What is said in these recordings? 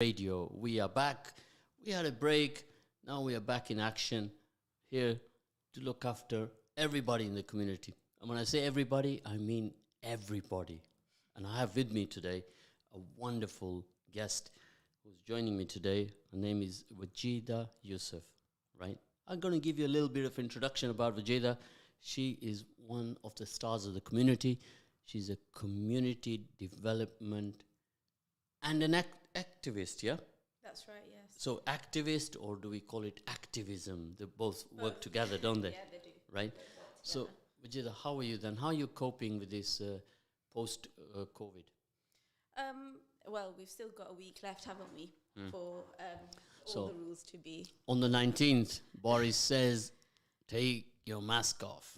Radio. We are back. We had a break. Now we are back in action here to look after everybody in the community. And when I say everybody, I mean everybody. And I have with me today a wonderful guest who's joining me today. Her name is Wajida Yusuf, right? I'm going to give you a little bit of introduction about Wajida. She is one of the stars of the community. She's a community development and an activist, yeah? That's right, yes. So activist, or do we call it activism? They both work together, don't they? Yeah, they do. Right? So, Vijay, how are you then? How are you coping with this post-COVID? Well, we've still got a week left, haven't we, for So, all the rules to be... On the 19th, Boris says, take your mask off.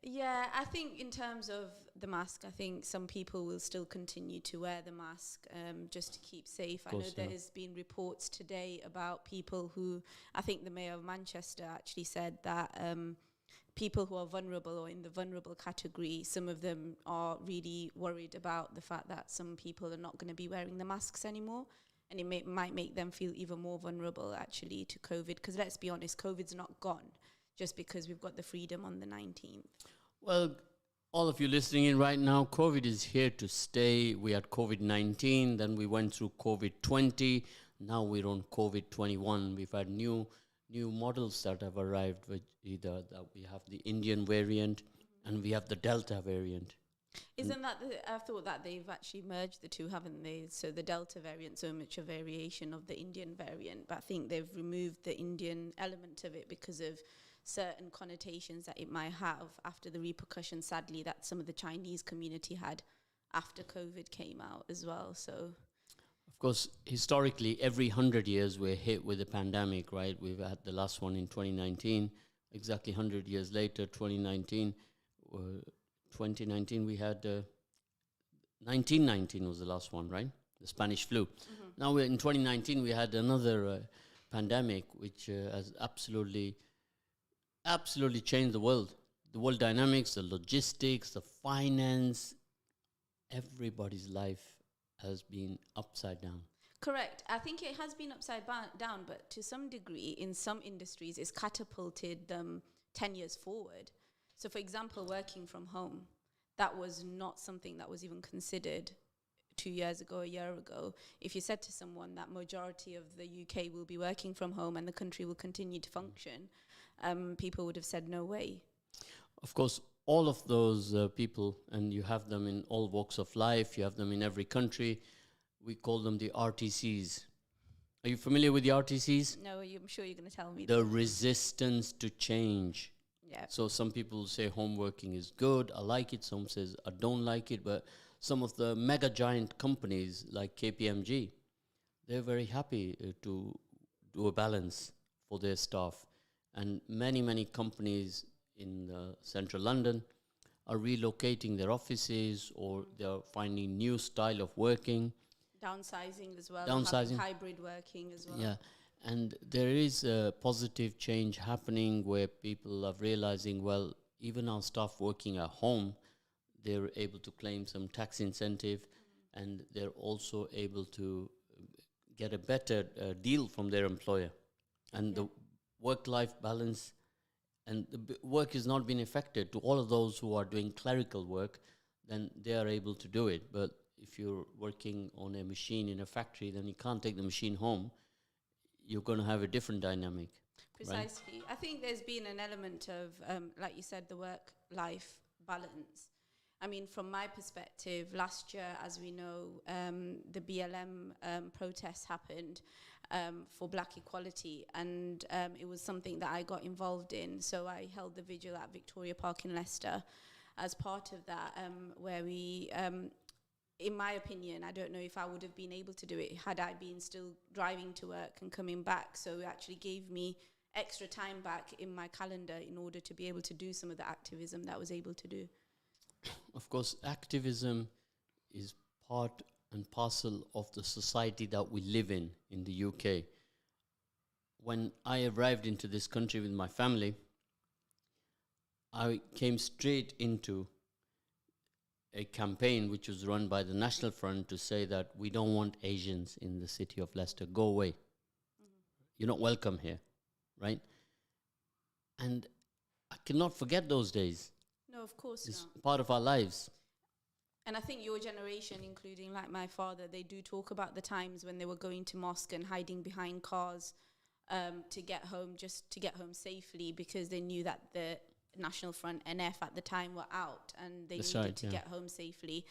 Yeah, I think in terms of the mask, I think some people will still continue to wear the mask just to keep safe. I know there has been reports today about people who, I think the mayor of Manchester actually said that people who are vulnerable or in the vulnerable category, some of them are really worried about the fact that some people are not going to be wearing the masks anymore. And it might make them feel even more vulnerable actually to COVID. Because let's be honest, COVID's not gone just because we've got the freedom on the 19th. Well, all of you listening in right now, COVID is here to stay. We had COVID-19, then we went through COVID-20. Now we're on COVID-21. We've had new models that have arrived with either that we have the Indian variant and we have the Delta variant. Isn't that I thought that they've actually merged the two, haven't they? So the Delta variant, so much a variation of the Indian variant, but I think they've removed the Indian element of it because of certain connotations that it might have after the repercussions, sadly, that some of the Chinese community had after COVID came out as well. So, of course, historically, every 100 years we're hit with a pandemic, right? We've had the last one in 2019. Exactly 100 years later, 2019, we had 1919 was the last one, right? The Spanish flu. Mm-hmm. Now in 2019 we had another pandemic which has absolutely changed the world dynamics, the logistics, the finance. Everybody's life has been upside down. Correct. I think it has been upside down, but to some degree in some industries it's catapulted them 10 years forward. So, for example, working from home, that was not something that was even considered 2 years ago, a year ago. If you said to someone that majority of the UK will be working from home and the country will continue to function, people would have said no way. Of course, all of those people, and you have them in all walks of life, you have them in every country, we call them the RTCs. Are you familiar with the RTCs? No, I'm sure you're going to tell me. The resistance to change. Yeah. So some people say home working is good, I like it. Some says I don't like it. But some of the mega giant companies like KPMG, they're very happy to do a balance for their staff. And many companies in central London are relocating their offices, or they're finding new style of working. Downsizing as well. Downsizing. Hybrid working as well. Yeah. And there is a positive change happening where people are realizing, well, even our staff working at home, they're able to claim some tax incentive, and they're also able to get a better deal from their employer. And the work-life balance and the work is not being affected. To all of those who are doing clerical work, then they are able to do it. But if you're working on a machine in a factory, then you can't take the machine home. You're going to have a different dynamic. Precisely. Right? I think there's been an element of, like you said, the work-life balance. I mean, from my perspective, last year, as we know, the BLM protests happened for black equality, and it was something that I got involved in. So I held the vigil at Victoria Park in Leicester as part of that, where we... in my opinion, I don't know if I would have been able to do it had I been still driving to work and coming back. So it actually gave me extra time back in my calendar in order to be able to do some of the activism that I was able to do. Of course, activism is part and parcel of the society that we live in the UK. When I arrived into this country with my family, I came straight into a campaign which was run by the National Front to say that we don't want Asians in the city of Leicester. Go away. You're not welcome here, right? And I cannot forget those days. No, of course It's not. part of our lives. And I think your generation, including like my father, they do talk about the times when they were going to mosque and hiding behind cars to get home, just to get home safely, because they knew that the National Front, NF at the time, were out and they needed to get home safely.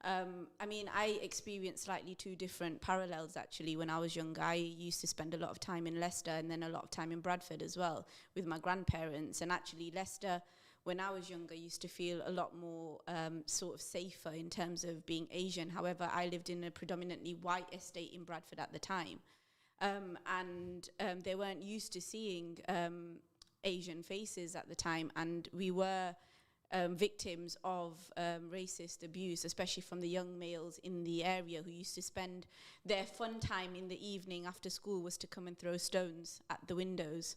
I mean, I experienced slightly two different parallels actually when I was younger. I used to spend a lot of time in Leicester and then a lot of time in Bradford as well with my grandparents. And actually Leicester, when I was younger, used to feel a lot more sort of safer in terms of being Asian. However, I lived in a predominantly white estate in Bradford at the time. And they weren't used to seeing Asian faces at the time. And we were victims of racist abuse, especially from the young males in the area who used to spend their fun time in the evening after school was to come and throw stones at the windows.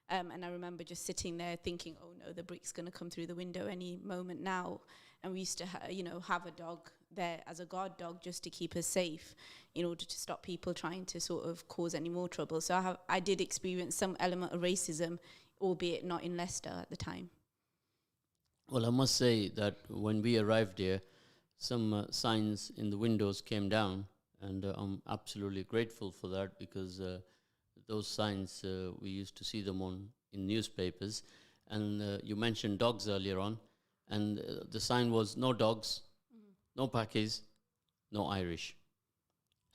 And I remember just sitting there thinking, oh no, the brick's going to come through the window any moment now. And we used to, have a dog there as a guard dog just to keep us safe in order to stop people trying to sort of cause any more trouble. So I did experience some element of racism, albeit not in Leicester at the time. Well, I must say that when we arrived here, some signs in the windows came down, and I'm absolutely grateful for that, because those signs, we used to see them in newspapers. And you mentioned dogs earlier on, and the sign was no dogs, no Pakis, no Irish.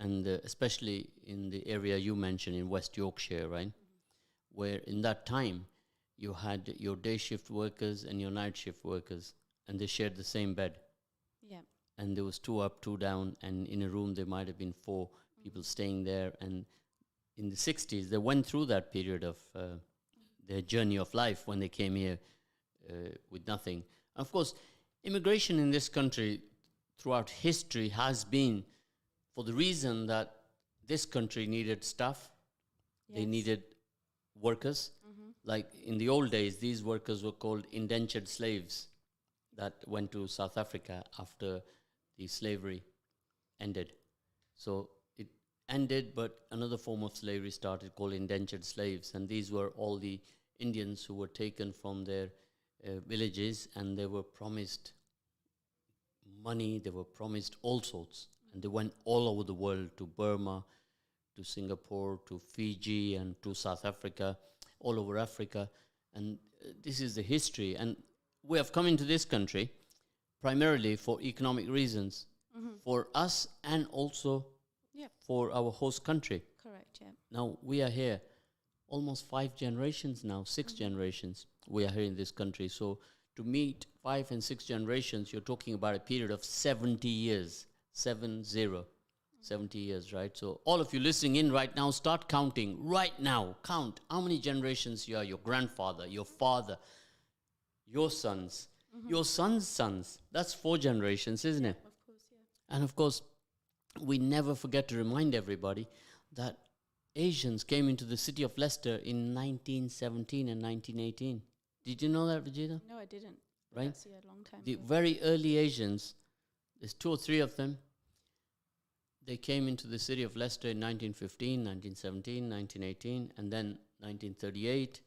And especially in the area you mentioned in West Yorkshire, right, where in that time you had your day shift workers and your night shift workers, and they shared the same bed. Yeah. And there was 2 up, 2 down, and in a room there might have been 4 people staying there. And in the 60s, they went through that period of their journey of life when they came here with nothing. Of course, immigration in this country throughout history has been for the reason that this country needed staff, they needed workers. Like in the old days, these workers were called indentured slaves that went to South Africa after the slavery ended. So it ended, but another form of slavery started called indentured slaves. And these were all the Indians who were taken from their villages, and they were promised money, they were promised all sorts. And they went all over the world, to Burma, to Singapore, to Fiji, and to South Africa, all over Africa. And this is the history. And we have come into this country primarily for economic reasons, for us and also for our host country. Correct, yeah. Now, we are here almost 5 generations now, 6 generations we are here in this country. So to meet 5 and 6 generations, you're talking about a period of 70 years, 70 years, right? So all of you listening in right now, start counting right now. Count how many generations you are, your grandfather, your father, your sons, your sons' sons. That's 4 generations, isn't it? Of course, yeah. And of course, we never forget to remind everybody that Asians came into the city of Leicester in 1917 and 1918. Did you know that, Vijita? No, I didn't. Right? That's a long time The ago. very early Asians, there's 2 or 3 of them, they came into the city of Leicester in 1915, 1917, 1918, and then 1938,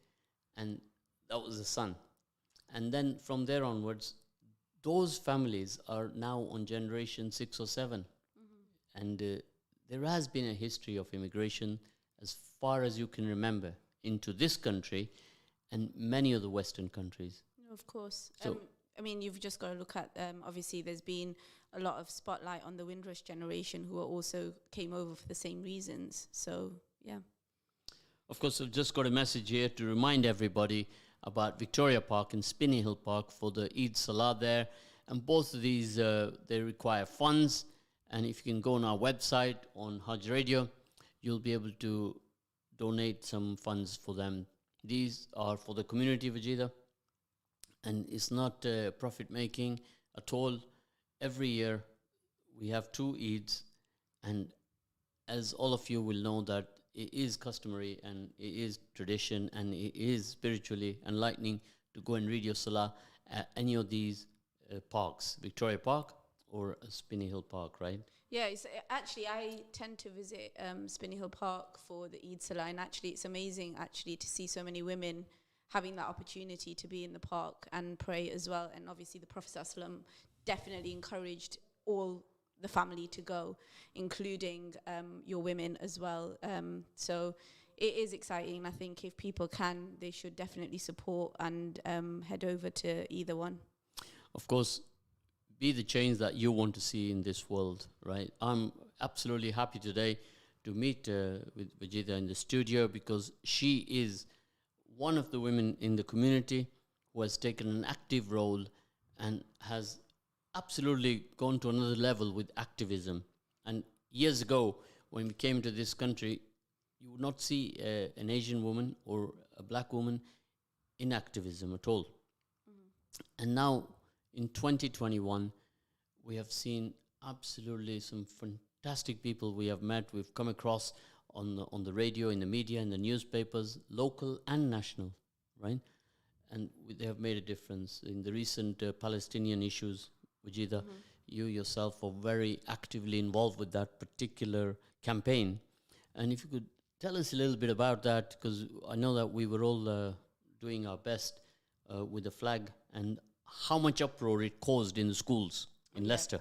and that was the son. And then from there onwards, those families are now on generation 6 or 7. And there has been a history of immigration as far as you can remember into this country and many of the Western countries. No, of course. So- I mean, you've just got to look at, obviously, there's been a lot of spotlight on the Windrush generation who are also came over for the same reasons. So, yeah. Of course, I've just got a message here to remind everybody about Victoria Park and Spinney Hill Park for the Eid Salah there. And both of these, they require funds. And if you can go on our website on Haj Radio, you'll be able to donate some funds for them. These are for the community, Vijita. And it's not profit-making at all. Every year, we have 2 Eids. And as all of you will know that it is customary and it is tradition and it is spiritually enlightening to go and read your salah at any of these parks. Victoria Park, or Spinney Hill Park, right? Yeah, actually, I tend to visit Spinney Hill Park for the Eid Salah, and actually it's amazing actually to see so many women having that opportunity to be in the park and pray as well. And obviously the Prophet ﷺ definitely encouraged all the family to go, including your women as well. So it is exciting. I think if people can, they should definitely support and head over to either one. Of course, be the change that you want to see in this world, right? I'm absolutely happy today to meet with Vajida in the studio, because she is one of the women in the community who has taken an active role and has absolutely gone to another level with activism. And years ago, when we came to this country, you would not see an Asian woman or a black woman in activism at all. Mm-hmm. And now, in 2021, we have seen absolutely some fantastic people we have met, we've come across on the radio, in the media, in the newspapers, local and national, right? And they have made a difference in the recent Palestinian issues. Vajida, you yourself are very actively involved with that particular campaign. And if you could tell us a little bit about that, because I know that we were all doing our best with the flag, and how much uproar it caused in the schools in Leicester.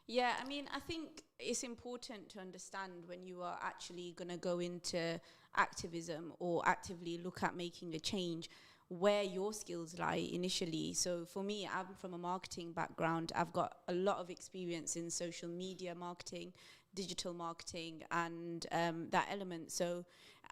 Yeah, I mean, I think it's important to understand when you are actually going to go into activism or actively look at making a change, where your skills lie initially. So for me, I'm from a marketing background. I've got a lot of experience in social media marketing, digital marketing, and that element. So,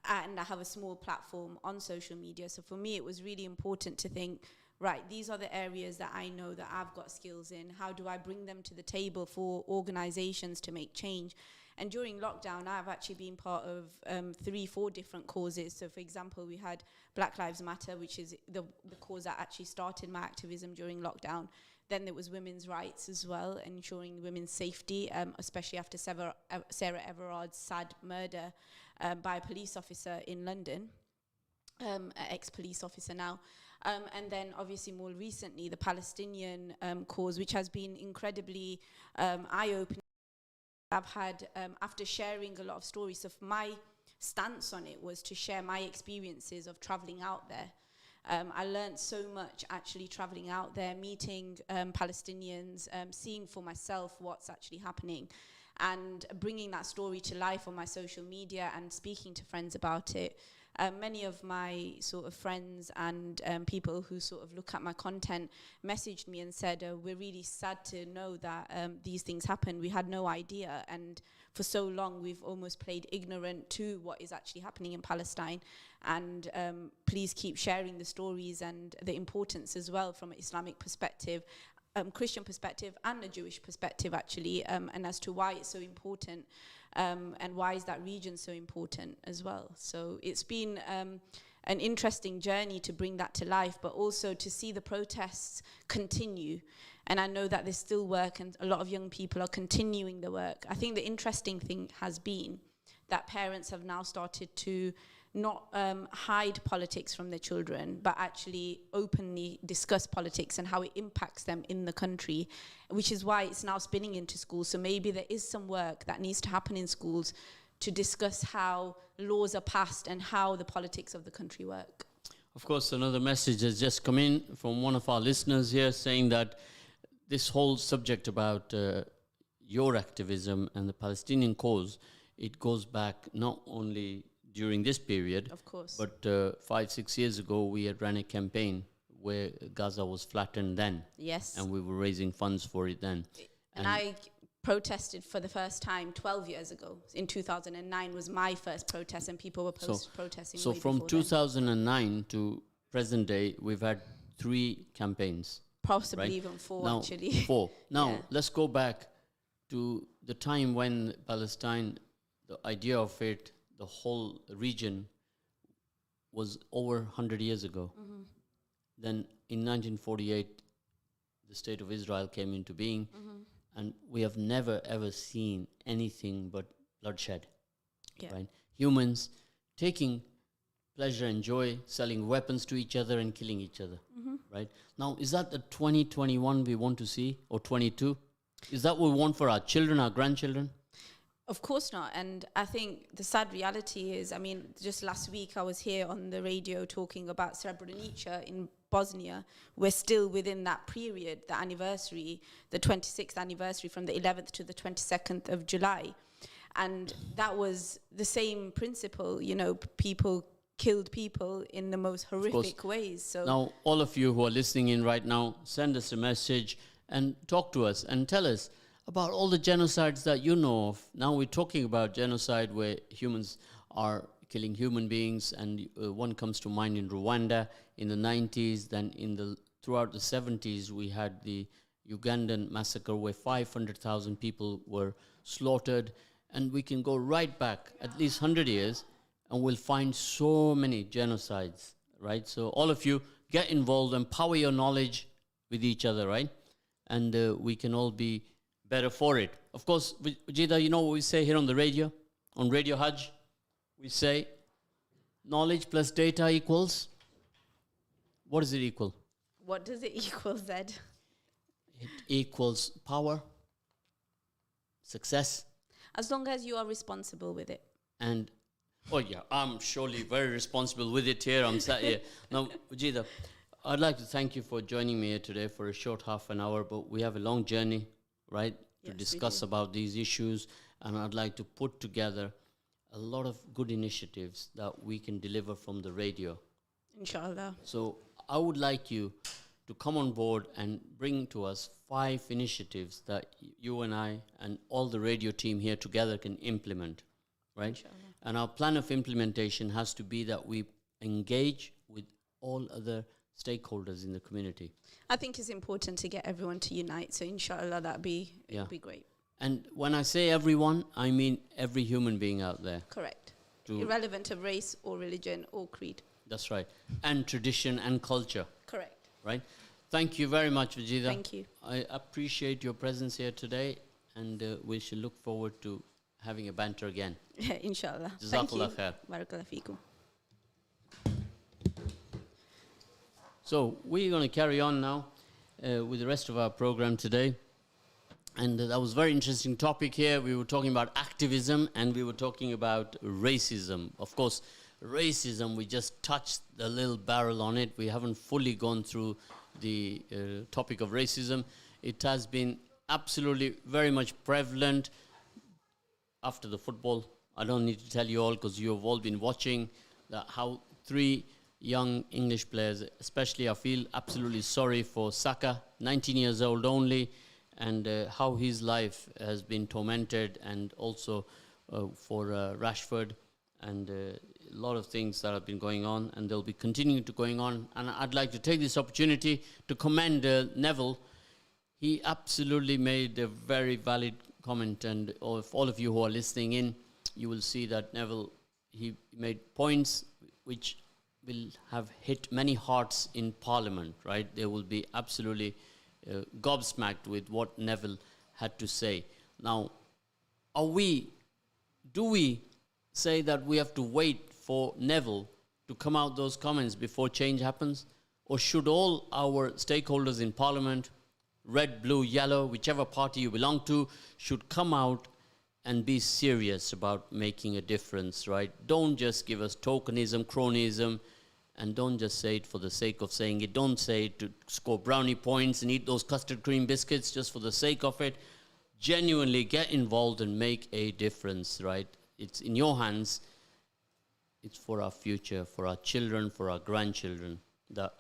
and I have a small platform on social media. So for me, it was really important to think, right, these are the areas that I know that I've got skills in. How do I bring them to the table for organizations to make change? And during lockdown, I've actually been part of 3-4 different causes. So, for example, we had Black Lives Matter, which is the cause that actually started my activism during lockdown. Then there was women's rights as well, ensuring women's safety, especially after Sarah Everard's sad murder by a police officer in London, an ex-police officer now. And then obviously more recently, the Palestinian cause, which has been incredibly eye-opening. I've had, after sharing a lot of stories, so my stance on it was to share my experiences of traveling out there. I learned so much actually traveling out there, meeting Palestinians, seeing for myself what's actually happening, and bringing that story to life on my social media and speaking to friends about it. Many of my sort of friends and people who sort of look at my content messaged me and said, we're really sad to know that these things happen. We had no idea. And for so long, we've almost played ignorant to what is actually happening in Palestine. And please keep sharing the stories and the importance as well from an Islamic perspective, Christian perspective and a Jewish perspective, actually, and as to why it's so important. And why is that region so important as well? So it's been an interesting journey to bring that to life, but also to see the protests continue. And I know that there's still work, and a lot of young people are continuing the work. I think the interesting thing has been that parents have now started to not hide politics from their children, but actually openly discuss politics and how it impacts them in the country, which is why it's now spinning into schools. So maybe there is some work that needs to happen in schools to discuss how laws are passed and how the politics of the country work. Of course, another message has just come in from one of our listeners here, saying that this whole subject about your activism and the Palestinian cause, it goes back not only during this period, of course, but 5-6 years ago, we had ran a campaign where Gaza was flattened then. Yes. And we were raising funds for it then. And I protested for the first time 12 years ago. In 2009 was my first protest, and people were protesting. So from 2009 to present day, we've had 3 campaigns. Possibly even 4, now, actually. 4. Now, let's go back to the time when Palestine, the idea of it, the whole region was over 100 years ago. Mm-hmm. Then in 1948, the State of Israel came into being, and we have never ever seen anything but bloodshed. Right? Humans taking pleasure and joy, selling weapons to each other and killing each other. Right? Now, is that the 2021 we want to see, or 22? Is that what we want for our children, our grandchildren? Of course not. And I think the sad reality is, I mean, just last week I was here on the radio talking about Srebrenica in Bosnia. We're still within that period, the anniversary, the 26th anniversary from the 11th to the 22nd of July. And that was the same principle, you know, people killed people in the most horrific ways. So now, all of you who are listening in right now, send us a message and talk to us and tell us about all the genocides that you know of. Now we're talking about genocide where humans are killing human beings, and one comes to mind in Rwanda in the 90s. Then throughout the 70s, we had the Ugandan massacre where 500,000 people were slaughtered. And we can go right back at least 100 years and we'll find so many genocides, right? So all of you, get involved, empower your knowledge with each other, right? And we can all be better for it. Of course, Vijida, you know what we say here on the radio? On Radio Haj, we say knowledge plus data equals? What does it equal? What does it equal, Zed? It equals power, success. As long as you are responsible with it. And, oh yeah, I'm surely very responsible with it here. I'm sat here. Now, Vijida, I'd like to thank you for joining me here today for a short half an hour, but we have a long journey, right, to discuss about these issues. And I'd like to put together a lot of good initiatives that we can deliver from the radio. Inshallah. So I would like you to come on board and bring to us 5 initiatives that you and I and all the radio team here together can implement, right? Inshallah. And our plan of implementation has to be that we engage with all other stakeholders in the community. I think it's important to get everyone to unite, so inshallah it'll be great. And when I say everyone, I mean every human being out there. Correct. Irrelevant of race or religion or creed. That's right. And tradition and culture. Correct. Right? Thank you very much, Vijida. Thank you. I appreciate your presence here today, and we shall look forward to having a banter again. Inshallah. Jazakallah khair. Barakallah feekum. So we're going to carry on now with the rest of our program today. And that was a very interesting topic here. We were talking about activism and we were talking about racism. Of course, racism, we just touched the little barrel on it. We haven't fully gone through the topic of racism. It has been absolutely very much prevalent after the football. I don't need to tell you all because you have all been watching how 3 young English players, especially I feel absolutely sorry for Saka, 19 years old only, and how his life has been tormented, and also for Rashford, and a lot of things that have been going on, and they'll be continuing to going on. And I'd like to take this opportunity to commend Neville. He absolutely made a very valid comment, and if all of you who are listening in, you will see that Neville, he made points which will have hit many hearts in Parliament, right? They will be absolutely gobsmacked with what Neville had to say. Now, do we say that we have to wait for Neville to come out those comments before change happens? Or should all our stakeholders in Parliament, red, blue, yellow, whichever party you belong to, should come out and be serious about making a difference, right? Don't just give us tokenism, cronyism, and don't just say it for the sake of saying it. Don't say it to score brownie points and eat those custard cream biscuits just for the sake of it. Genuinely get involved and make a difference, right? It's in your hands. It's for our future, for our children, for our grandchildren, that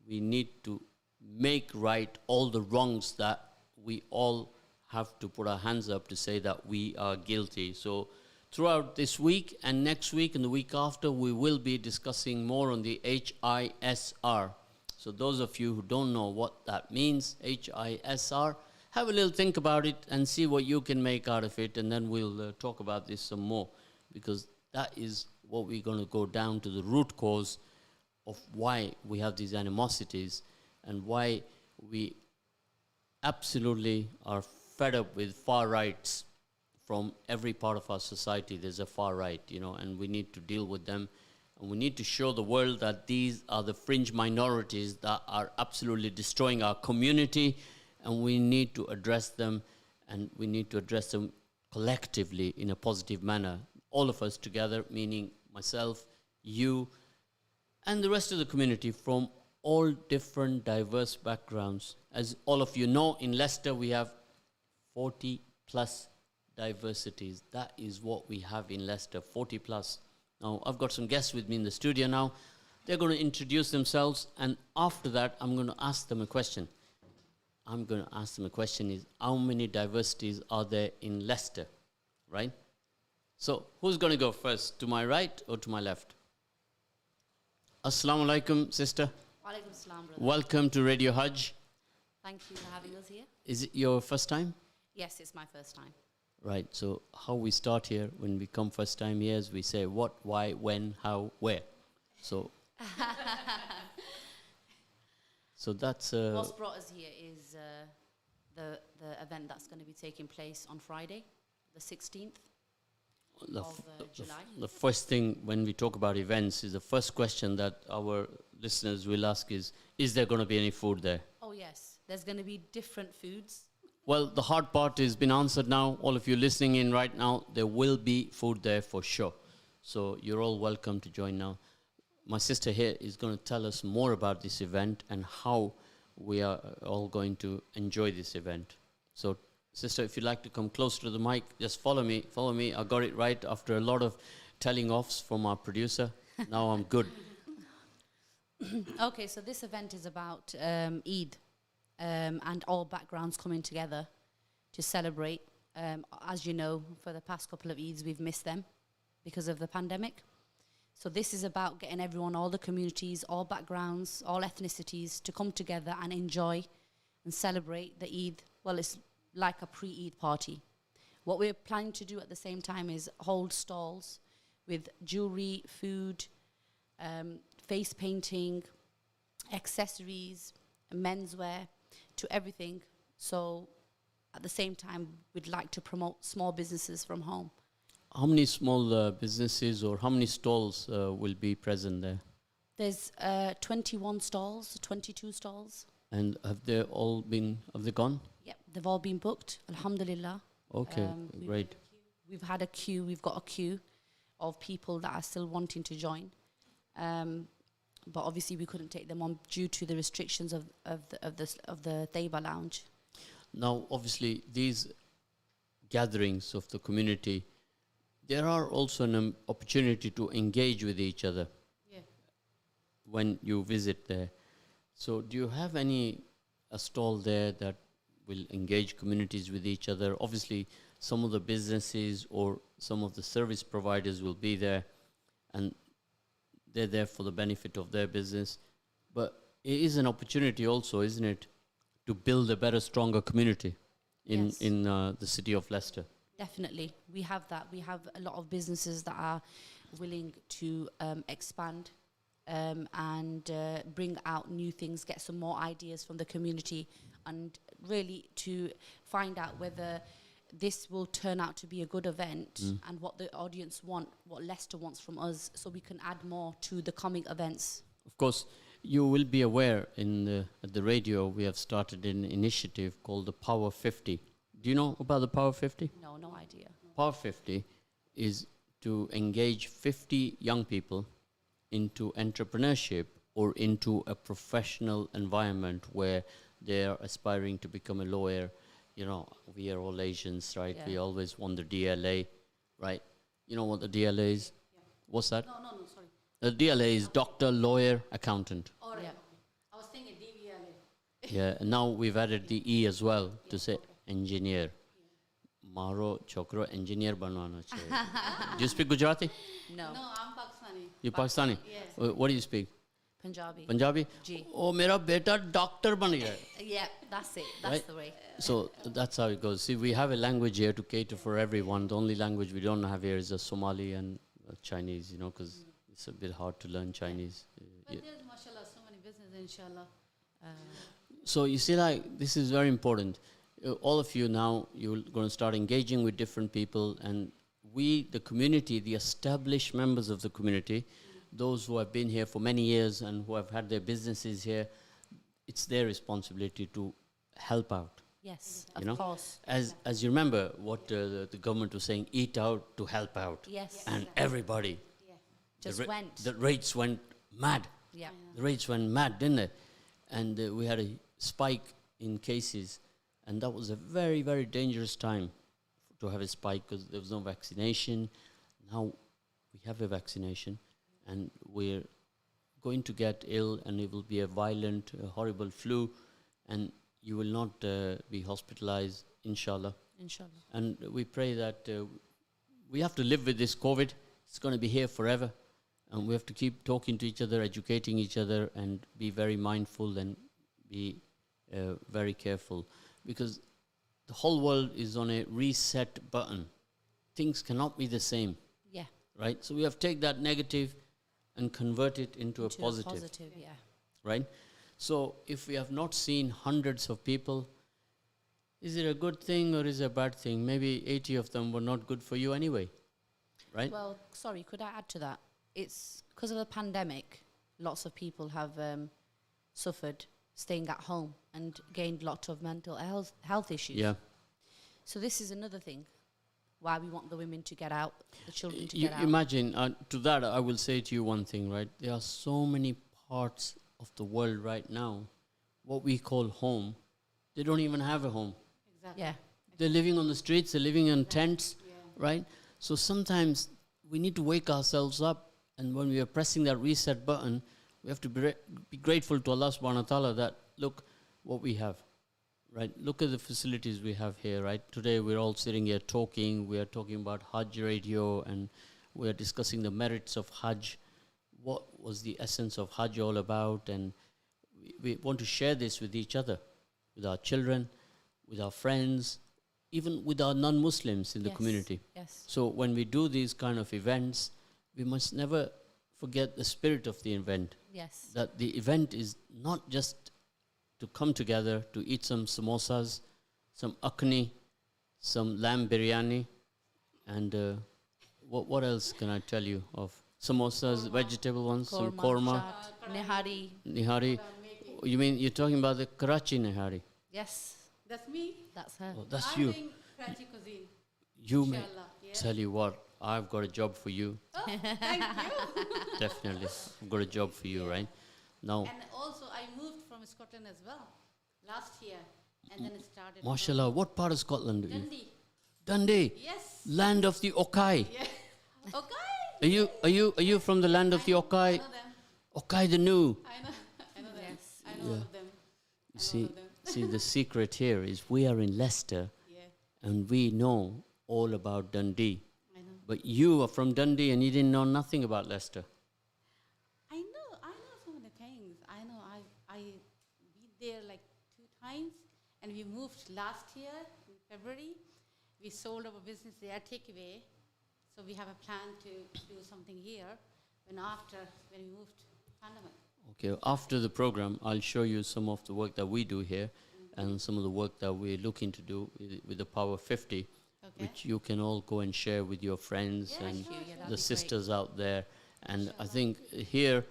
we need to make right all the wrongs that we all have to put our hands up to say that we are guilty. So throughout this week and next week and the week after, we will be discussing more on the HISR. So those of you who don't know what that means, HISR, have a little think about it and see what you can make out of it, and then we'll talk about this some more, because that is what we're going to go down to the root cause of why we have these animosities and why we absolutely are fed up with far rights. From every part of our society, there's a far right, and we need to deal with them. And we need to show the world that these are the fringe minorities that are absolutely destroying our community and we need to address them, and we need to address them collectively in a positive manner. All of us together, meaning myself, you, and the rest of the community from all different diverse backgrounds. As all of you know, in Leicester we have 40 plus diversities. That is what we have in Leicester, 40 plus. Now, I've got some guests with me in the studio now. They're going to introduce themselves, and after that, I'm going to ask them a question. Is how many diversities are there in Leicester, right? So, who's going to go first, to my right or to my left? Assalamu alaikum, sister. Walaikum salam, brother. Welcome to Radio Haj. Thank you for having us here. Is it your first time? Yes, it's my first time. Right, so how we start here when we come first time here is we say what, why, when, how, where. So, so that's... What's brought us here is the event that's going to be taking place on Friday, the 16th of July. The first thing when we talk about events is the first question that our listeners will ask is there going to be any food there? Oh yes, there's going to be different foods. Well, the hard part has been answered now. All of you listening in right now, there will be food there for sure. So you're all welcome to join now. My sister here is going to tell us more about this event and how we are all going to enjoy this event. So, sister, if you'd like to come closer to the mic, just follow me. Follow me. I got it right after a lot of telling offs from our producer. Now I'm good. Okay, so this event is about Eid. And all backgrounds coming together to celebrate. As you know, for the past couple of Eids, we've missed them because of the pandemic. So this is about getting everyone, all the communities, all backgrounds, all ethnicities to come together and enjoy and celebrate the Eid. Well, it's like a pre-Eid party. What we're planning to do at the same time is hold stalls with jewelry, food, face painting, accessories, menswear, to everything. So at the same time, we'd like to promote small businesses from home. How many small businesses or how many stalls will be present there? There's 21 stalls, 22 stalls. And have they gone? Yep, they've all been booked, alhamdulillah. Okay, great. We've got a queue of people that are still wanting to join. But obviously we couldn't take them on due to the restrictions of the Taiba Lounge. Now, obviously, these gatherings of the community, there are also an opportunity to engage with each other. Yeah. When you visit there. So, do you have a stall there that will engage communities with each other? Obviously, some of the businesses or some of the service providers will be there, and they're there for the benefit of their business. But it is an opportunity also, isn't it, to build a better, stronger community in the city of Leicester? Definitely. We have that. We have a lot of businesses that are willing to expand and bring out new things, get some more ideas from the community, and really to find out whether this will turn out to be a good event and what the audience want, what Leicester wants from us, so we can add more to the coming events. Of course, you will be aware at the radio we have started an initiative called the Power 50. Do you know about the Power 50? No idea. Power 50 is to engage 50 young people into entrepreneurship or into a professional environment where they are aspiring to become a lawyer. You know, we are all Asians, right? Yeah. We always want the DLA, right? You know what the DLA is? Yeah. What's that? No, sorry. The DLA is doctor, lawyer, accountant. All right. Yeah. I was thinking DVLA. Yeah, and now we've added the E as well to say engineer. Maro chokro engineer banana chahiye. Do you speak Gujarati? No, I'm Pakistani. You Pakistani? Yes. What do you speak? Punjabi. Ji. Oh, mera beta doctor ban gaya. Yeah, that's it. That's right? The way. So that's how it goes. See, we have a language here to cater for everyone. The only language we don't have here is a Somali and Chinese, because it's a bit hard to learn Chinese. But there's, mashallah, so many businesses, inshallah. So you see, this is very important. All of you now, you're going to start engaging with different people, and we, the community, the established members of the community, those who have been here for many years and who have had their businesses here, it's their responsibility to help out. Yes, You of know, course. as you remember what the government was saying, eat out to help out. Yes. And everybody, Just went. the rates went mad. Yeah. The rates went mad, didn't they? And we had a spike in cases, and that was a very, very dangerous time to have a spike because there was no vaccination. Now we have a vaccination, and we're going to get ill, and it will be a violent, horrible flu, and you will not be hospitalized, inshallah. Inshallah. And we pray that we have to live with this COVID. It's going to be here forever. And we have to keep talking to each other, educating each other, and be very mindful and be very careful. Because the whole world is on a reset button. Things cannot be the same, Yeah. right? So we have to take that negative and convert it into a positive, Yeah. right? So if we have not seen hundreds of people, is it a good thing or is it a bad thing? Maybe 80 of them were not good for you anyway, right? Well, sorry, could I add to that? It's because of the pandemic, lots of people have suffered staying at home and gained lots of mental health issues. Yeah. So this is another thing why we want the women to get out, the children to You get out. imagine, to that I will say to you one thing, right? There are so many parts of the world right now, what we call home, they don't even have a home. Exactly. Yeah. They're living on the streets, they're living in tents, right? So sometimes we need to wake ourselves up, and when we are pressing that reset button, we have to be grateful to Allah subhanahu wa ta'ala that, look what we have, right? Look at the facilities we have here, right? Today we're all sitting here talking, we are talking about Haj Radio, and we are discussing the merits of Hajj. What was the essence of Hajj all about? And we want to share this with each other, with our children, with our friends, even with our non-Muslims in the community. Yes. So when we do these kind of events, we must never forget the spirit of the event. Yes. That the event is not just to come together to eat some samosas, some akhni, some lamb biryani, and what else can I tell you of? Samosas, vegetable ones, some korma, chaat, nihari. nihari. You mean you're talking about the Karachi nihari? Yes, That's me. that's her. Oh, that's I'm you. doing Karachi cuisine. You may Inshallah, yeah. tell you what, I've got a job for you. Oh, thank you. Definitely, I've got a job for you, right? Now, And also, I moved from Scotland as well last year, and then it started. mashallah, what part of Scotland are you? Dundee. Dundee, Yes. land of the Okai. Yeah. Okay. Are you from the land of the I Okai? know them. Okai the New. I know. I know them. Yes. I know all of them. You see, them. see, the secret here is we are in Leicester Yeah. and we know all about Dundee. I know. But you are from Dundee and you didn't know nothing about Leicester. I know some of the things. I know. I been there like 2 times, and we moved last year in February. We sold our business there, takeaway. So we have a plan to do something here when we moved pandemic. Okay, after the program, I'll show you some of the work that we do here and some of the work that we're looking to do with the Power 50, Okay. which you can all go and share with your friends Yeah, and Thank you. Yeah, that'd the be sisters out there. And I think here,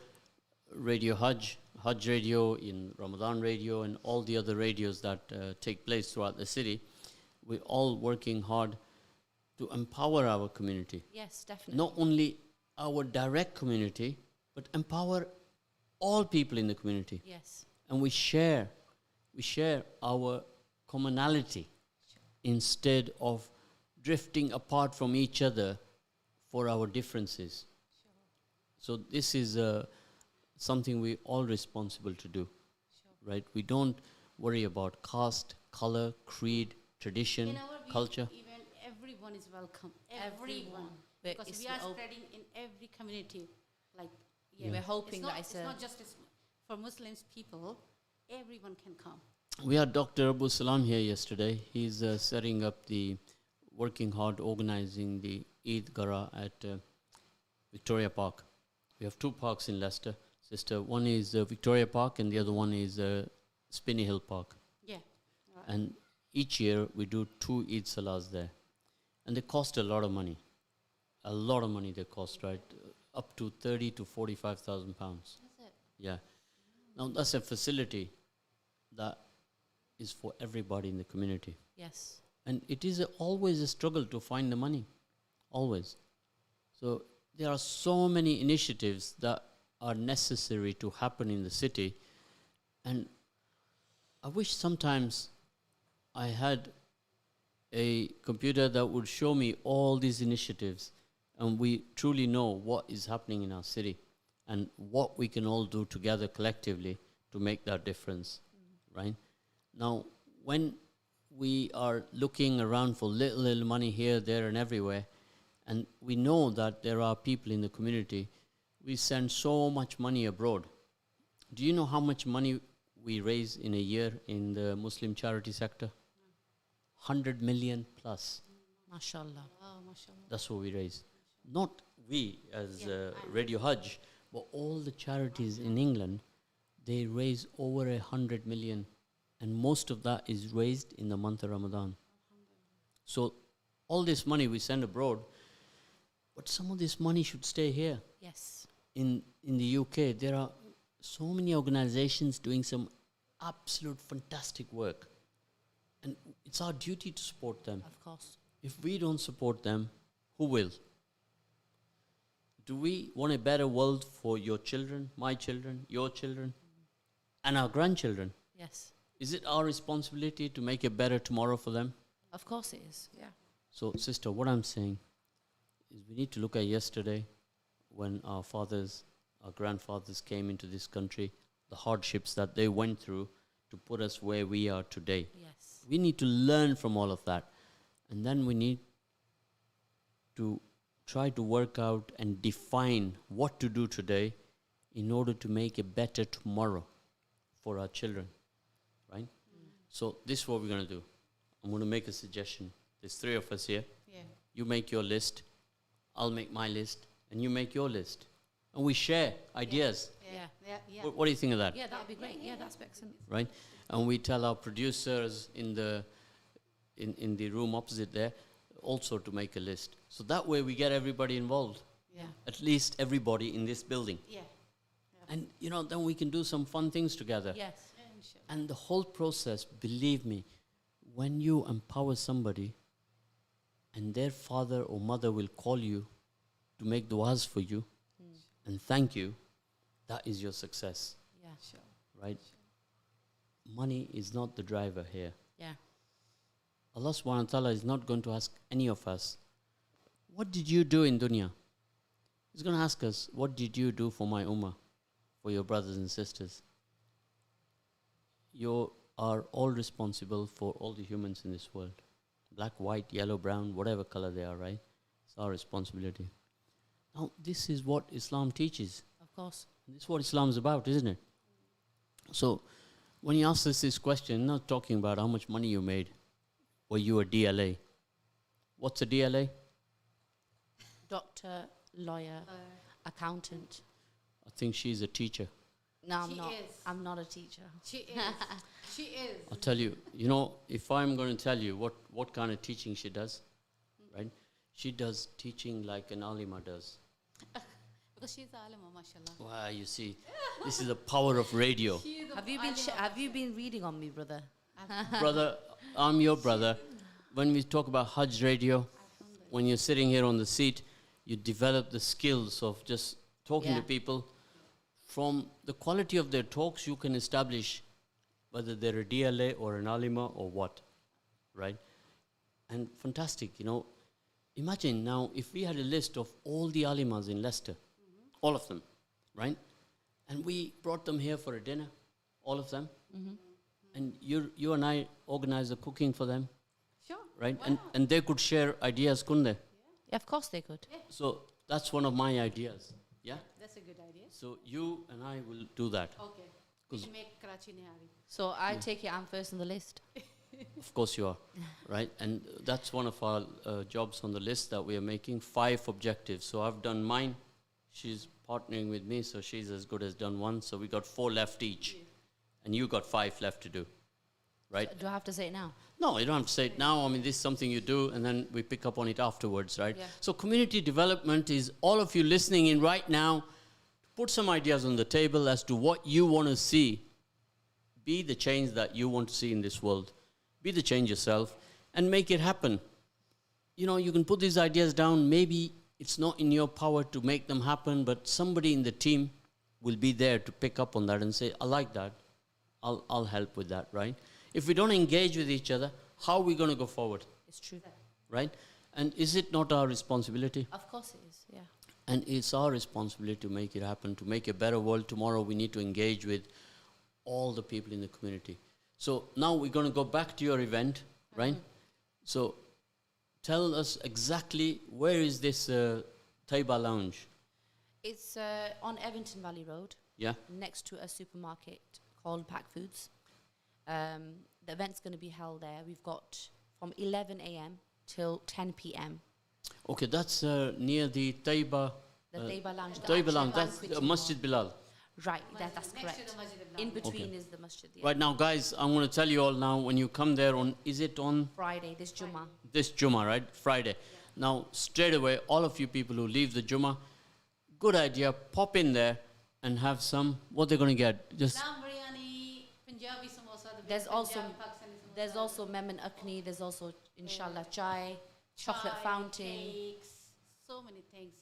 Radio Hajj, Hajj Radio, in Ramadan Radio, and all the other radios that take place throughout the city, we're all working hard to empower our community. great. Yes, definitely. Not only our direct community, but empower all people in the community. Yes. And we share our commonality instead of drifting apart from each other for our differences. So this is something we're all responsible to do, right? We don't worry about caste, color, creed, tradition, In our culture. event, everyone is welcome. Everyone. But Because it's we are the spreading in every community. Like, Yeah. We're hoping that it's not just for Muslims people. Everyone can come. We had Dr. Abu Salam here yesterday. He's setting up working hard, organizing the Eid Gara at Victoria Park. We have 2 parks in Leicester, sister. One is Victoria Park and the other one is Spinney Hill Park. Yeah. And each year we do 2 Eid Salahs there. And they cost a lot of money. A lot of money they cost, right? Up to 30 to 45,000 pounds. That's it. Yeah. Now that's a facility that is for everybody in the community. Yes. And it is always a struggle to find the money, always. So there are so many initiatives that are necessary to happen in the city. And I wish sometimes I had a computer that would show me all these initiatives and we truly know what is happening in our city and what we can all do together collectively to make that difference, right? Now, when we are looking around for little money here, there and everywhere, and we know that there are people in the community, we send so much money abroad. Do you know how much money we raise in a year in the Muslim charity sector? 100 million plus. MashaAllah. Oh, mashallah. That's what we raise. Not we as Radio Hajj, but all the charities in England, they raise over 100 million. And most of that is raised in the month of Ramadan. So all this money we send abroad, but some of this money should stay here. Yes. In the UK, there are so many organizations doing some absolute fantastic work. And it's our duty to support them. Of course. If we don't support them, who will? Do we want a better world for your children, my children, your children, and our grandchildren? Yes. Is it our responsibility to make a better tomorrow for them? Of course it is. Yeah. So, sister, what I'm saying is we need to look at yesterday when our fathers, our grandfathers came into this country, the hardships that they went through to put us where we are today. Yes. We need to learn from all of that. And then we need to try to work out and define what to do today in order to make a better tomorrow for our children, right? So this is what we're going to do. I'm going to make a suggestion. There's 3 of us here. Yeah. You make your list, I'll make my list, and you make your list. And we share ideas. Yeah. What do you think of that? Yeah, that would be great. Yeah, that's excellent. Right? And we tell our producers in the room opposite there also to make a list. So that way we get everybody involved. Yeah. At least everybody in this building. Yeah. And then we can do some fun things together. Yes. And the whole process, believe me, when you empower somebody and their father or mother will call you to make du'as for you and thank you, that is your success, Yeah. Sure. right? Money is not the driver here. Yeah. Allah subhanahu wa ta'ala is not going to ask any of us, what did you do in dunya? He's going to ask us, what did you do for my ummah, for your brothers and sisters? You are all responsible for all the humans in this world. Black, white, yellow, brown, whatever color they are, right? It's our responsibility. Now, this is what Islam teaches. Of course. This is what Islam is about, isn't it? So, when you ask us this question, not talking about how much money you made, were you a DLA? What's a DLA? Doctor, lawyer, accountant. I think she's a teacher. No, I'm She not. is. I'm not a teacher. She is. She is. I'll tell you, if I'm going to tell you what kind of teaching she does, right? She does teaching like an alima does. Because she's alima, mashallah. Wow, you see, this is the power of radio. Have you been reading on me, brother? Brother, I'm your brother. When we talk about Haj Radio, when you're sitting here on the seat, you develop the skills of just talking to Yeah. people. From the quality of their talks, you can establish whether they're a DLA or an alima or what, right? And fantastic, Imagine now if we had a list of all the alimas in Leicester, all of them, right? And we brought them here for a dinner, all of them. And you and I organized the cooking for them, Sure. right? Why not? And they could share ideas, couldn't they? Yeah, of course they could. So that's one of my ideas, yeah? That's a good idea. So you and I will do that. Okay. We should make Karachi Nihari. So I take it I'm first on the list. Of course you are, right? And that's one of our jobs on the list that we are making, 5 objectives. So I've done mine. She's partnering with me, so she's as good as done 1. So we got 4 left each. And you got 5 left to do, right? Do I have to say it now? No, you don't have to say it now. I mean, this is something you do, and then we pick up on it afterwards, right? Yeah. So community development is all of you listening in right now. Put some ideas on the table as to what you want to see be the change that you want to see in this world. Be the change yourself and make it happen. You know, you can put these ideas down. Maybe it's not in your power to make them happen, but somebody in the team will be there to pick up on that and say, I like that. I'll help with that, right? If we don't engage with each other, how are we going to go forward? It's true. Right? And is it not our responsibility? Of course it is, yeah. And it's our responsibility to make it happen, to make a better world tomorrow. We need to engage with all the people in the community. So now we're going to go back to your event, right? So tell us exactly, where is this Taiba Lounge? It's on Evington Valley Road, Yeah? next to a supermarket called Pack Foods. The event's going to be held there. We've got from 11 a.m. till 10 p.m. Okay, that's near the Taiba... The Taiba Lounge. the Taiba actual Lounge, that's banqueting Masjid hall. Bilal. Right, that's Next to correct. the Masjid al-Bilal. In between Okay. is the masjid. Yeah. Right now, guys, I'm going to tell you all now, when you come there on... Is it on Friday, this Jummah. this Jummah, right? Friday. Now, straight away, all of you people who leave the Jummah, good idea, pop in there and have some... What they're going to get? Just... Lamb biryani, Punjabi samosa. the There's best also Punjabi, Pakistani samosa. There's also Memon Akni, there's also inshallah chai, chocolate Chai, fountain. cakes, so many things.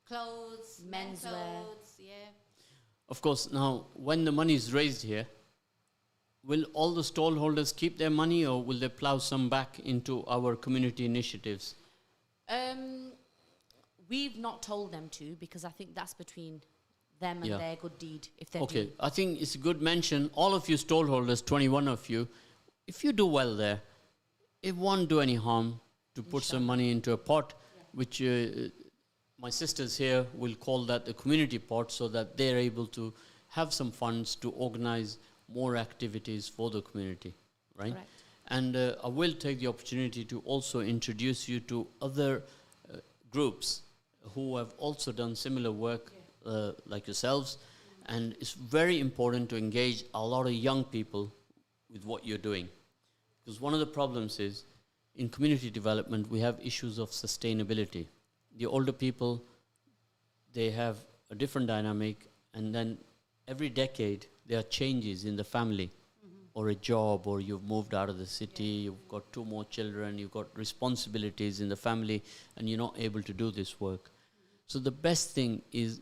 Clothes, men's Menswear. clothes, yeah. Of course, now, when the money is raised here, will all the stallholders keep their money, or will they plow some back into our community initiatives? We've not told them to, because I think that's between them and Yeah. their good deed. If they Okay, do. I think it's a good mention. All of you stallholders, 21 of you, if you do well there, it won't do any harm to put some money into a pot, which my sisters here will call that the community pot, so that they're able to have some funds to organize more activities for the community, right? Correct. And I will take the opportunity to also introduce you to other groups who have also done similar work like yourselves. And it's very important to engage a lot of young people with what you're doing. Because one of the problems is, in community development, we have issues of sustainability. The older people, they have a different dynamic, and then every decade there are changes in the family, or a job, or you've moved out of the city, you've got 2 more children, you've got responsibilities in the family, and you're not able to do this work. So the best thing is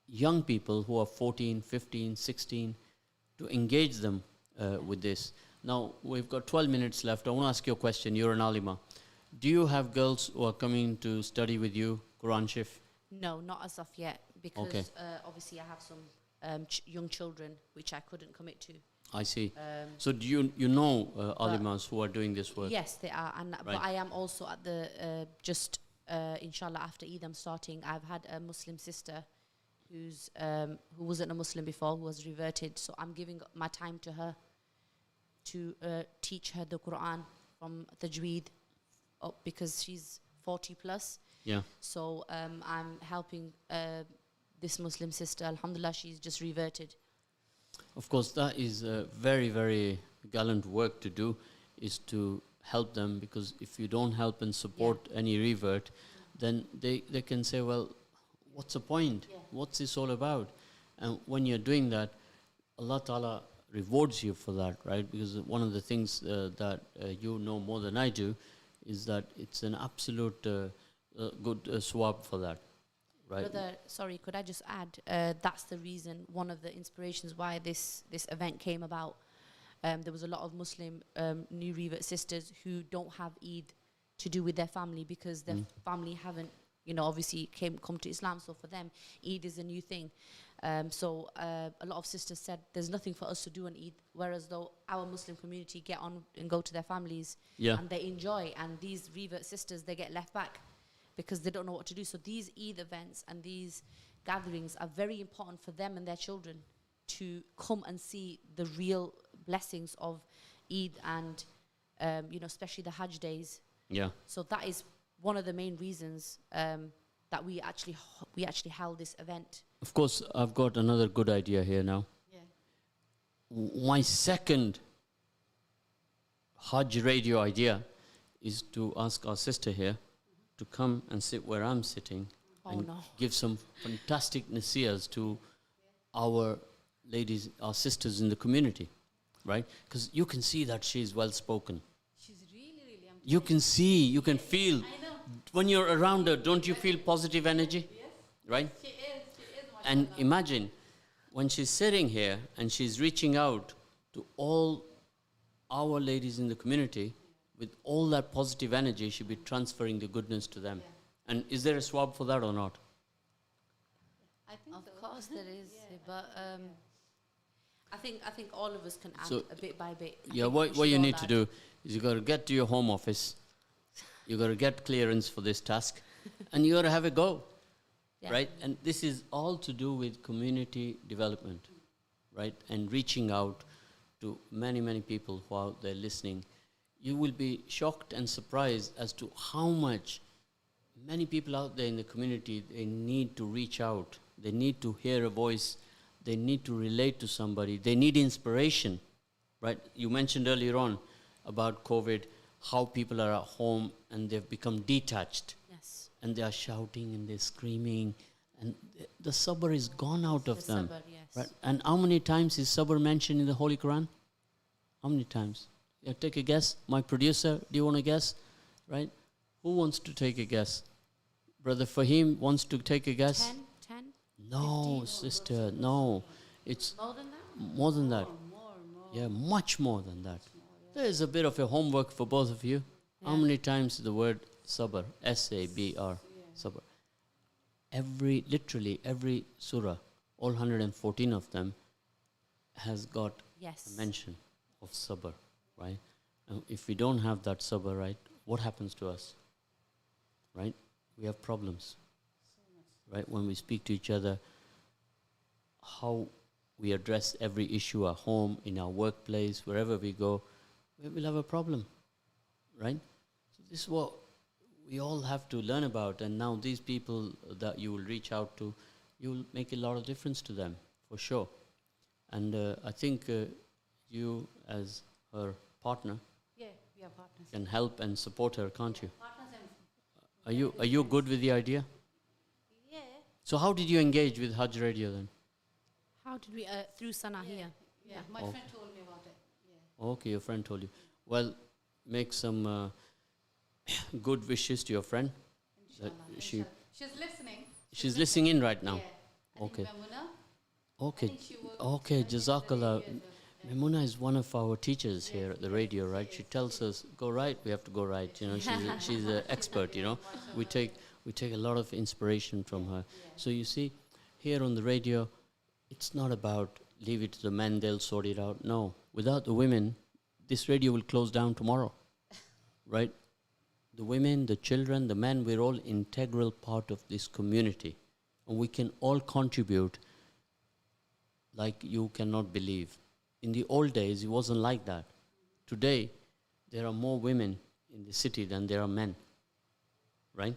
young people who are 14, 15, 16, to engage them with this. Now, we've got 12 minutes left. I want to ask you a question. You're an alima. Do you have girls who are coming to study with you, Quran Shif? No, not as of yet, because Okay. Obviously I have some young children which I couldn't commit to. I see. So do you know alimas who are doing this work? Yes, they are, and Right. but I am also at the inshallah after Eid I'm starting. I've had a Muslim sister who wasn't a Muslim before, who was reverted. So I'm giving my time to her to teach her the Quran from Tajweed up, because she's 40 plus. Yeah. So I'm helping this Muslim sister. Alhamdulillah, she's just reverted. Of course, that is a very, very gallant work to do, is to help them, because if you don't help and support any revert, then they can say, well, what's the point? Yeah. What's this all about? And when you're doing that, Allah Ta'ala rewards you for that, right? Because one of the things that you know more than I do is that it's an absolute good swab for that, right? Brother, sorry, could I just add? That's the reason, one of the inspirations why this event came about. There was a lot of Muslim new revert sisters who don't have Eid to do with their family, because their family haven't, obviously come to Islam. So for them, Eid is a new thing. So a lot of sisters said there's nothing for us to do on Eid, whereas though our Muslim community get on and go to their families and they enjoy, and these revert sisters, they get left back because they don't know what to do. So these Eid events and these gatherings are very important for them and their children to come and see the real blessings of Eid and especially the Hajj days. Yeah. So that is one of the main reasons that we actually held this event. Of course, I've got another good idea here now. Yeah. My second Haj Radio idea is to ask our sister here to come and sit where I'm sitting and give some fantastic nasihas to our ladies, our sisters in the community. right? Because you can see that she's well spoken. She's really, You can see, you can feel. I know. When you're around her, don't you feel positive energy? Yes, Right? she is. And mashallah. imagine when she's sitting here and she's reaching out to all our ladies in the community with all that positive energy, she'll be transferring the goodness to them. And is there a swab for that or not? I think Of so. course there is, but I think all of us can add So, a bit by bit. I Yeah, think what we you should need all to add. do is you got to get to your home office, you got to get clearance for this task, and you got to have a go, Yeah. right? And this is all to do with community development, right? And reaching out to many, many people who are out there listening. You will be shocked and surprised as to how much many people out there in the community, they need to reach out. They need to hear a voice. They need to relate to somebody. They need inspiration, right? You mentioned earlier on about COVID, how people are at home and they've become detached. Yes. And they are shouting and they're screaming. And the sabr is gone out of The them. sabr, yes. Right? And how many times is sabr mentioned in the Holy Quran? How many times? Yeah, take a guess. My producer, do you want to guess? Right? Who wants to take a guess? Brother Fahim wants to take a guess? 10? No, 15? sister, no. It's More than that? more than that. Yeah, much more than that. There is a bit of a homework for both of you. How Yeah. many times the word sabr, S-A-B-R, sabr? Literally every surah, all 114 of them, has got Yes. a mention of sabr, right? And if we don't have that sabr, right, what happens to us? Right? We have problems. Right? When we speak to each other, how we address every issue at home, in our workplace, wherever we go, we will have a problem. Right? So this is what we all have to learn about. And now these people that you will reach out to, you will make a lot of difference to them, for sure. And I think you, as her partner, Yeah, we are partners. can help and support her, can't you? Partners and Are you good with the idea? yeah. So how did you engage with Haj Radio then? How did we, through Sanna here? Yeah, my Okay. friend told me about it. Yeah. Okay, your friend told you. Well, make some good wishes to your friend. That Inshallah, she- inshallah. She's listening. She's listening in right now. Yeah. I think Okay. Mamuna, Okay, I think she works okay, in the Jazakallah. radio as well. Memuna is one of our teachers here at the radio, right? She tells us, go right, we have to go right. You know, she's an expert, you know. We take a lot of inspiration from her. So you see, here on the radio, it's not about leave it to the men, they'll sort it out. No, without the women, this radio will close down tomorrow, right? The women, the children, the men, we're all integral part of this community. And we can all contribute like you cannot believe. In the old days, it wasn't like that. Today, there are more women in the city than there are men, right?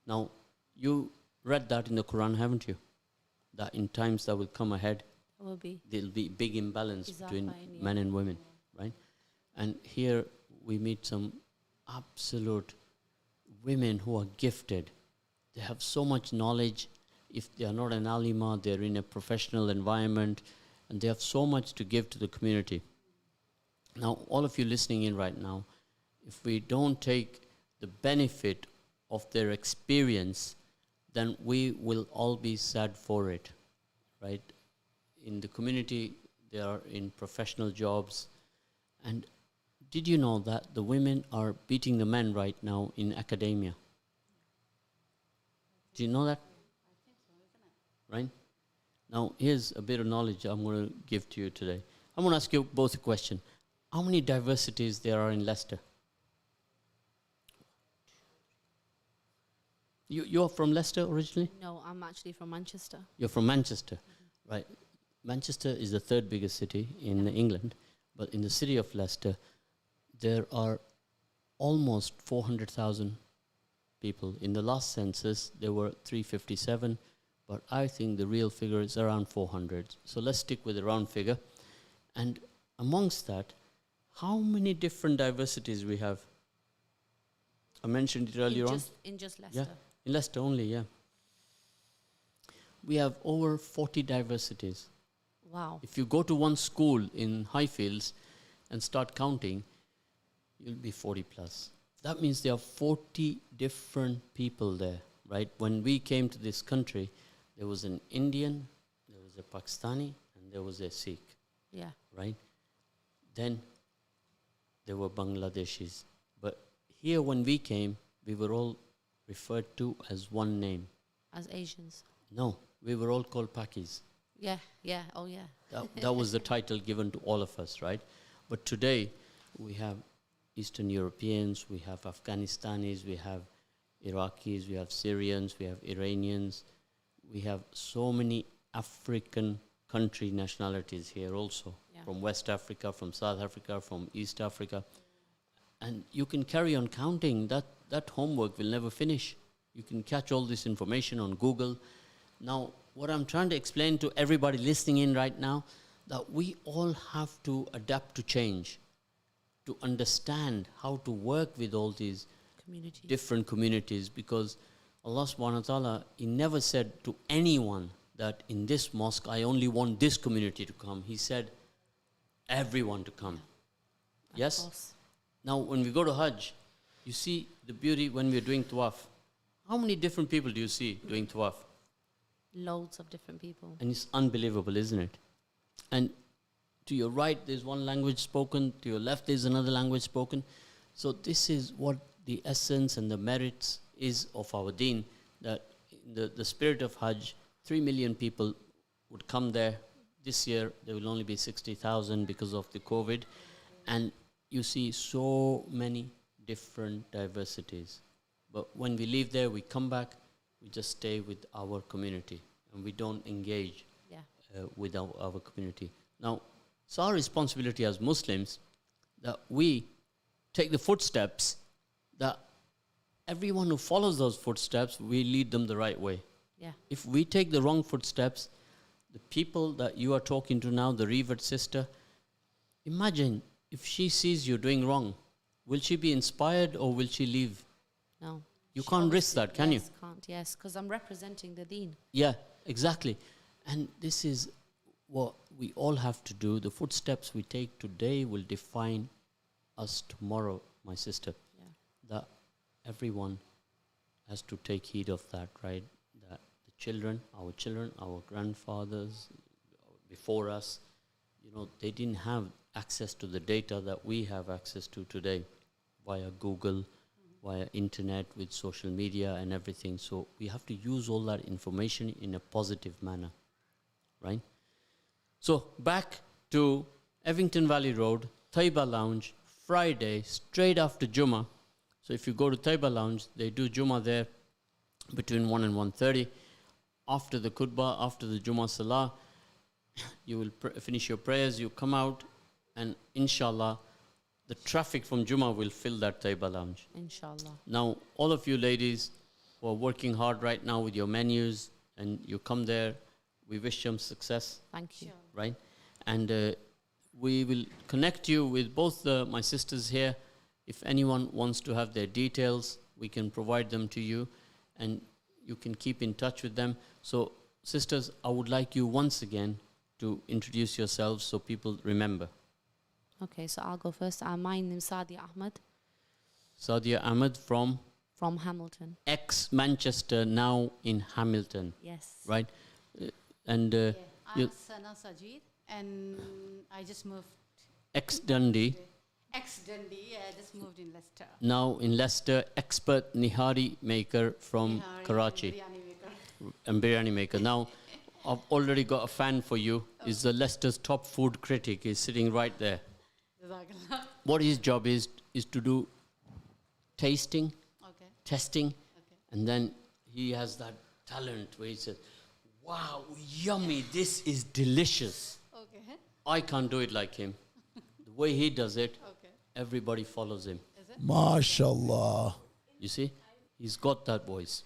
Now, you read that in the Quran, haven't you? That in times that will come ahead, Will be. there'll be big imbalance between Izafa in, men and women, right? And here we meet some absolute women who are gifted. They have so much knowledge. If they are not an alima, they're in a professional environment, and they have so much to give to the community. Now, all of you listening in right now, if we don't take the benefit of their experience, then we will all be sad for it, right? In the community, they are in professional jobs. And did you know that the women are beating the men right now in academia? Do you know that? Right? Now, here's a bit of knowledge I'm going to give to you today. I'm going to ask you both a question. How many diversities there are in Leicester? You're from Leicester originally? No, I'm actually from Manchester. You're from Manchester, right? Manchester is the third biggest city in England, but in the city of Leicester, there are almost 400,000 people. In the last census, there were 357, but I think the real figure is around 400. So let's stick with the round figure. And amongst that, how many different diversities we have? I mentioned it earlier on. In just Leicester. In Leicester only, yeah. We have over 40 diversities. Wow. Wow. If you go to one school in Highfields and start counting, you'll be 40 plus. That means there are 40 different people there, right? When we came to this country, there was an Indian, there was a Pakistani, and there was a Sikh, Yeah. right? Then there were Bangladeshis. But here when we came, we were all referred to as one name. As Asians. No, we were all called Pakis. Yeah, yeah, oh yeah. That was the title given to all of us, right? But today, we have Eastern Europeans, we have Afghanistanis, we have Iraqis, we have Syrians, we have Iranians. We have so many African country nationalities here also. Yeah. From West Africa, from South Africa, from East Africa. And you can carry on counting. That homework will never finish. You can catch all this information on Google. Now, what I'm trying to explain to everybody listening in right now, that we all have to adapt to change, to understand how to work with all these Community. different communities, because Allah subhanahu wa ta'ala, He never said to anyone that in this mosque I only want this community to come. He said everyone to come. Of Yes? course. Now when we go to Hajj, you see the beauty when we're doing tawaf. How many different people do you see doing tawaf? Loads of different people. And it's unbelievable, isn't it? And to your right, there's one language spoken. To your left, there's another language spoken. So this is what the essence and the merits is of our deen, that in the spirit of Hajj, 3 million people would come there. This year, there will only be 60,000 because of the COVID. And you see so many different diversities. But when we leave there, we come back, we just stay with our community. And we don't engage Yeah. with our community. Now, it's our responsibility as Muslims that we take the footsteps, that everyone who follows those footsteps, we lead them the right way. Yeah. If we take the wrong footsteps, the people that you are talking to now, the revered sister, imagine if she sees you doing wrong, will she be inspired or will she leave? No. You She can't risk obviously- that, can you? Yes, can't, yes, because I'm representing the deen. Yeah, exactly. And this is what we all have to do. The footsteps we take today will define us tomorrow, my sister. Yeah. That everyone has to take heed of that, right? That the children, our grandfathers before us, they didn't have access to the data that we have access to today via Google, via internet, with social media and everything. So we have to use all that information in a positive manner, right? So back to Evington Valley Road, Taiba Lounge, Friday, straight after Jummah. So if you go to Taiba Lounge, they do Jummah there between 1 and 1:30. After the khutbah, after the Jummah Salah, you will finish your prayers, you come out, and inshallah, the traffic from Jummah will fill that Taiba Lounge. Inshallah. Now, all of you ladies who are working hard right now with your menus, and you come there, we wish them success, Thank you. right? And we will connect you with both my sisters here. If anyone wants to have their details, we can provide them to you, and you can keep in touch with them. So, sisters, I would like you once again to introduce yourselves so people remember. Okay, so I'll go first. My name is Sadia Ahmed Sadia Ahmed from from Hamilton. ex-Manchester, now in Hamilton, Yes. right? And I'm you- Sanna Sajid, and I just moved ex-Dundee, ex-Dundee. I just moved in Leicester. now in Leicester, expert nihari maker from Nihari Karachi. and biryani maker. And biryani maker. Now, I've already got a fan for you. Is the Leicester's top food critic. He's sitting right there. Jazakallah. What his job is to do tasting, Okay. testing, Okay. and then he has that talent where he says, "Wow, yummy! This is delicious." Okay. I can't do it like him. The way he does it, Okay. everybody follows him. Is it? MashaAllah. You see, he's got that voice.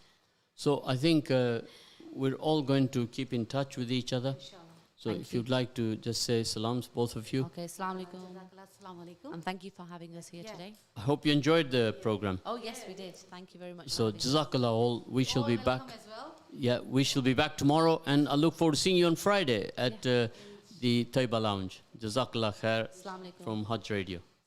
So I think we're all going to keep in touch with each other. Inshallah. So Thank if you. you'd like to just say salams, both of you. Okay, Assalamu alaikum. Jazakallah. Assalamu alaikum. And thank you for having us here Yeah. today. I hope you enjoyed the program. Oh, yes, we did. Thank you very much. So for having us. Jazakallah all. We shall All be welcome back. as well. Yeah, we shall be back tomorrow, and I look forward to seeing you on Friday at the Taiba Lounge. Jazakallah khair Assalamu alaikum. from Haj Radio.